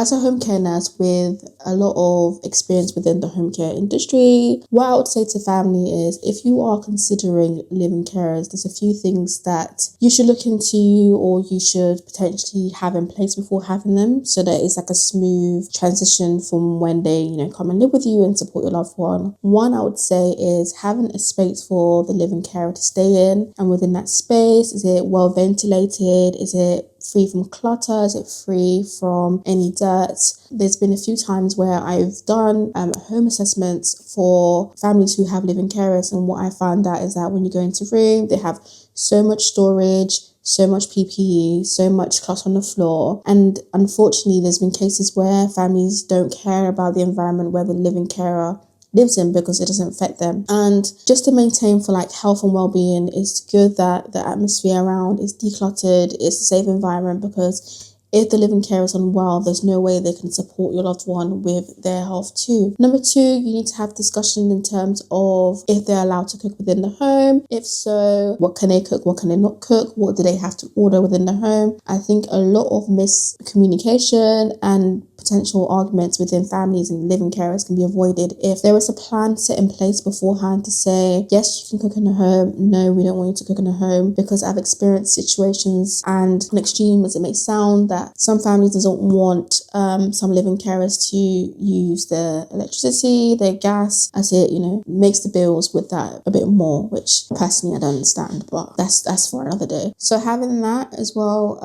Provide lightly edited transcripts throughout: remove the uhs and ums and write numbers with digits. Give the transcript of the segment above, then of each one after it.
as a home care nurse with a lot of experience within the home care industry, what I would say to family is, if you are considering living carers, there's a few things that you should look into or you should potentially have in place before having them, so that it's like a smooth transition from when they, come and live with you and support your loved one. One, I would say, is having a space for the living carer to stay in, and within that space, is it well ventilated? Is it free from clutter? Is it free from any dirt? There's been a few times where I've done home assessments for families who have living carers, and what I found out is that when you go into a room, they have so much storage, so much PPE, so much clutter on the floor. And unfortunately, there's been cases where families don't care about the environment where the living carer lives in because it doesn't affect them. And just to maintain for health and well-being, it's good that the atmosphere around is decluttered, it's a safe environment, because if the living carer is unwell, there's no way they can support your loved one with their health too. Number two, you need to have discussion in terms of if they're allowed to cook within the home. If so, what can they cook? What can they not cook? What do they have to order within the home? I think a lot of miscommunication and potential arguments within families and living carers can be avoided if there is a plan set in place beforehand to say, yes, you can cook in the home. No, we don't want you to cook in the home. Because I've experienced situations, and extreme as it may sound, that some families doesn't want some living carers to use their electricity, their gas, as it, makes the bills with that a bit more, which personally I don't understand, but that's for another day. So having that as well,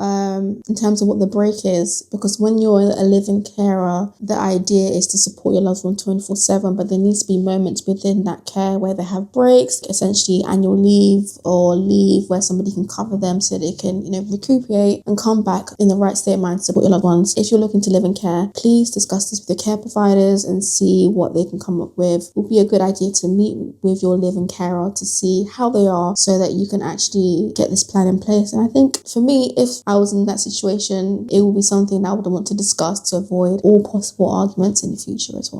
in terms of what the break is, because when you're a living carer, the idea is to support your loved one 24/7, but there needs to be moments within that care where they have breaks, essentially annual leave or leave where somebody can cover them so they can, recuperate and come back in the right state of mind to support your loved ones. If you're looking to live in care, please discuss this with your care providers and see what they can come up with. It would be a good idea to meet with your living carer to see how they are, so that you can actually get this plan in place. And I think for me, if I was in that situation, it would be something that I would want to discuss to avoid all possible arguments in the future as well.